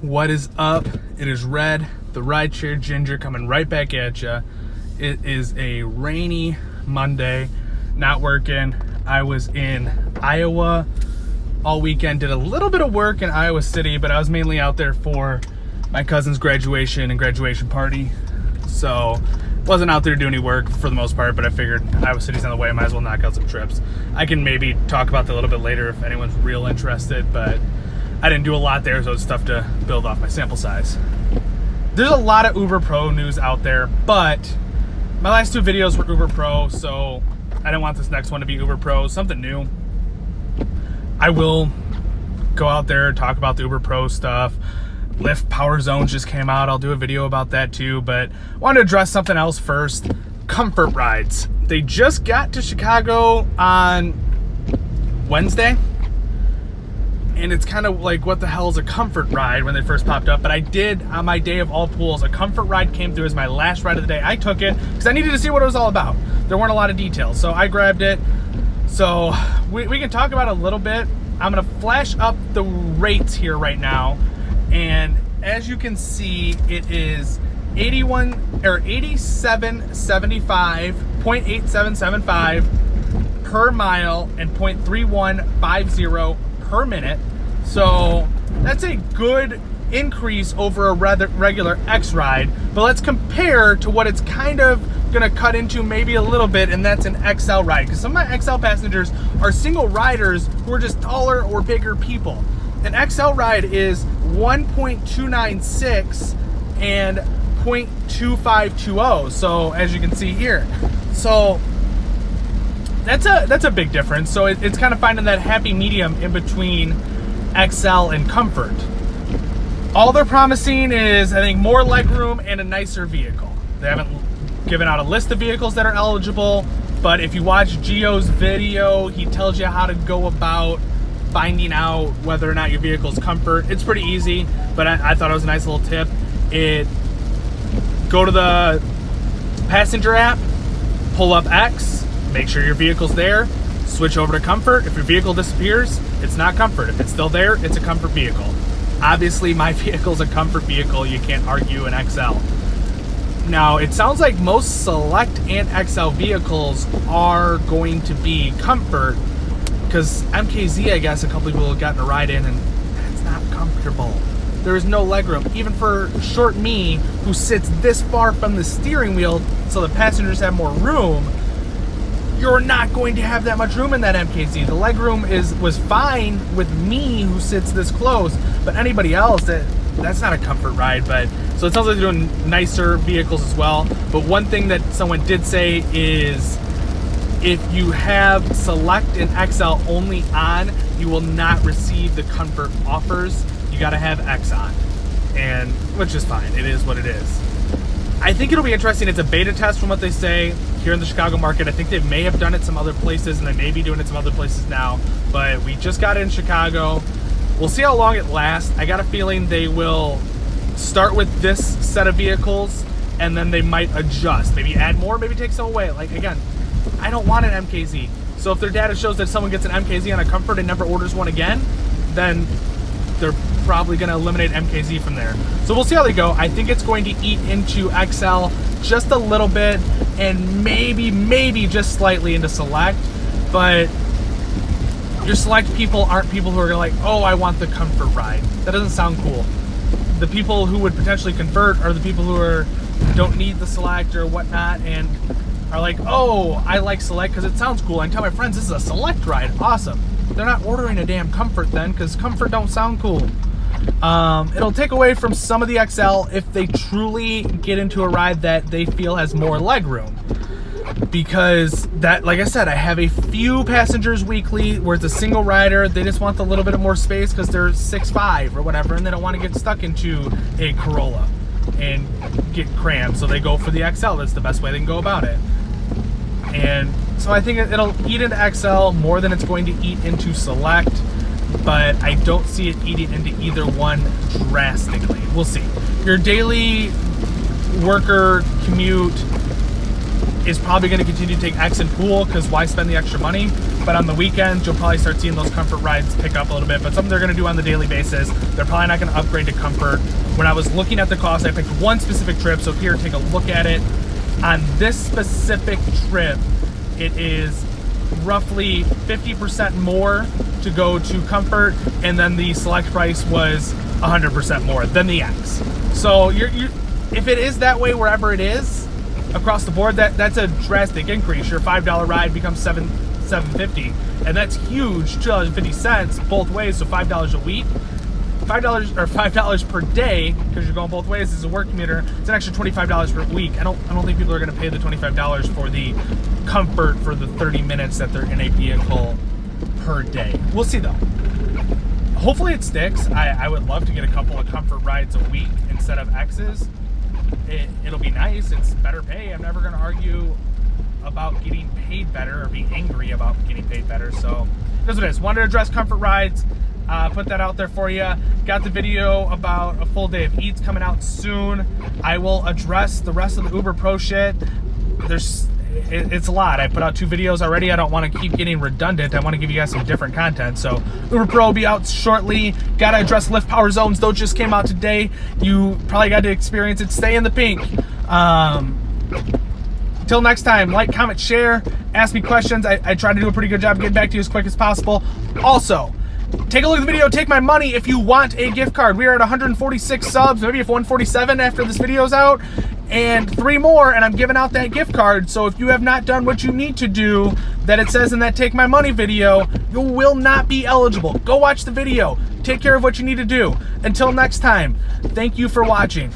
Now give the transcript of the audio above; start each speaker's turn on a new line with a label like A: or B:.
A: What is up? It is Red, the Rideshare Ginger, coming right back at you. It is a rainy Monday, not working. I was in Iowa all weekend, did a little bit of work in Iowa City, but I was mainly out there for my cousin's graduation and graduation party. So wasn't out there to do any work for the most part, but I figured Iowa City's on the way, I might as well knock out some trips. I can maybe talk about that a little bit later if anyone's real interested, but I didn't do a lot there, so it's tough to build off my sample size. There's a lot of Uber Pro news out there, but my last two videos were Uber Pro, so I didn't want this next one to be Uber Pro, something new. I will go out there, talk about the Uber Pro stuff. Lyft Power Zones just came out. I'll do a video about that too, but I want to address something else first. Comfort rides. They just got to Chicago on Wednesday. And it's kind of like, what the hell is a comfort ride when they first popped up? But I did, on my day of all pools, a comfort ride came through as my last ride of the day. I took it because I needed to see what it was all about. There weren't a lot of details, so I grabbed it. So we can talk about it a little bit. I'm gonna flash up the rates here right now. And as you can see, it is 87.75 per mile and 0.3150 per minute. So that's a good increase over a regular X ride, but let's compare to what it's kind of gonna cut into maybe a little bit, and that's an XL ride, because some of my XL passengers are single riders who are just taller or bigger people. An XL ride is 1.296 and 0.2520. So as you can see here, so that's a big difference. So it's kind of finding that happy medium in between XL and Comfort. All they're promising is, I think, more legroom and a nicer vehicle. They haven't given out a list of vehicles that are eligible, but if you watch Gio's video, he tells you how to go about finding out whether or not your vehicle is Comfort. It's pretty easy, but I thought it was a nice little tip. Go to the passenger app, pull up X, make sure your vehicle's there, switch over to Comfort. If your vehicle disappears, it's not Comfort. If it's still there, it's a Comfort vehicle. Obviously, my vehicle's a Comfort vehicle. You can't argue an XL. Now, it sounds like most Select and XL vehicles are going to be Comfort, because MKZ, I guess, a couple people have gotten a ride in, and it's not comfortable. There is no legroom. Even for short me, who sits this far from the steering wheel so the passengers have more room, you're not going to have that much room in that MKZ. The legroom was fine with me, who sits this close, but anybody else, that's not a Comfort ride. But so it sounds like they're doing nicer vehicles as well. But one thing that someone did say is, if you have Select and XL only on, you will not receive the Comfort offers. You got to have X on, and which is fine. It is what it is. I think it'll be interesting. It's a beta test from what they say here in the Chicago market. I think they may have done it some other places, and they may be doing it some other places now, but we just got it in Chicago. We'll see how long it lasts. I got a feeling they will start with this set of vehicles, and then they might adjust, maybe add more, maybe take some away. Like, again, I don't want an MKZ. So if their data shows that someone gets an MKZ on a Comfort and never orders one again, then they're probably going to eliminate MKZ from there. So we'll see how they go. I think it's going to eat into XL just a little bit, and maybe just slightly into Select. But your Select people aren't people who are like, oh, I want the Comfort ride. That doesn't sound cool. The people who would potentially convert are the people who don't need the Select or whatnot, and are like, oh, I like Select because it sounds cool. I can tell my friends this is a Select ride. Awesome. They're not ordering a damn Comfort then, because Comfort don't sound cool. It'll take away from some of the XL if they truly get into a ride that they feel has more legroom. Because that, like I said, I have a few passengers weekly where it's a single rider. They just want a little bit of more space because they're 6'5" or whatever, and they don't want to get stuck into a Corolla and get crammed. So they go for the XL. That's the best way they can go about it. And so I think it'll eat into XL more than it's going to eat into Select, but I don't see it eating into either one drastically. We'll see. Your daily worker commute, is probably going to continue to take X and pool, because why spend the extra money? But on the weekends, you'll probably start seeing those comfort rides pick up a little bit, but something they're going to do on the daily basis. They're probably not going to upgrade to comfort. When I was looking at the cost, I picked one specific trip, so here, take a look at it. On this specific trip, it is roughly 50% more to go to comfort, and then the select price was 100% more than the X. So you're if it is that way wherever it is across the board, that's a drastic increase. Your $5 ride becomes $7.50, and that's huge. $2.50 both ways, so $5 a week. $5 per day, because you're going both ways as a work commuter. It's an extra $25 per week. I don't think people are going to pay the $25 for the comfort for the 30 minutes that they're in a vehicle per day. We'll see though. Hopefully it sticks. I would love to get a couple of comfort rides a week instead of X's. It'll be nice. It's better pay. I'm never going to argue about getting paid better or be angry about getting paid better. So that's what it is. Wanted to address comfort rides. Put that out there for you. Got the video about a full day of eats coming out soon. I will address the rest of the Uber Pro shit. It's a lot. I put out 2 videos already. I don't want to keep getting redundant. I want to give you guys some different content. So Uber Pro will be out shortly. Got to address Lyft Power Zones. Those just came out today. You probably got to experience it. Stay in the pink. Till next time, like, comment, share, ask me questions. I try to do a pretty good job getting back to you as quick as possible. Also, take a look at the video, take my money if you want a gift card. We are at 146 subs, maybe if 147 after this video's out, and 3 more, and I'm giving out that gift card. So if you have not done what you need to do that it says in that take my money video, you will not be eligible. Go watch the video. Take care of what you need to do. Until next time, thank you for watching.